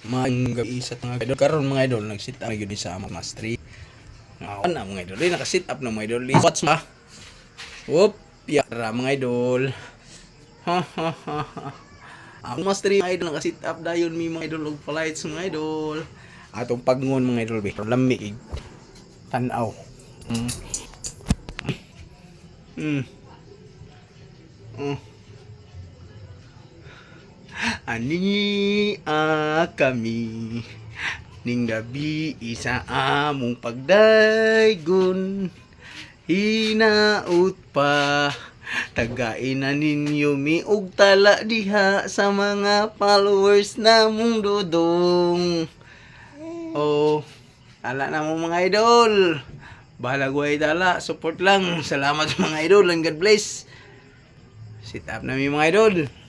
Mga gabi sa mga idol karon mga idol nag-sit up gyud sa among mastery. Ngawan na mga idol, naka-sit up na mga idol. Watch ma. Whoop, yara mga idol. Ha ha ha ha. Ang mastery mga idol naka-sit up dayon mi mga idol og flights mga idol. Atong pagngon mga idol be. Lamig. Tan-aw. Mm. Mm. Ani kami ning gabi isa among pagdaygon hinaut pa tagain na ninyo mi og tala diha sa mga followers namong dudong. Oh, tala na mo mga idol. Bahala guay tala, support lang. Salamat mga idol and God bless. Sit up na mi mga idol.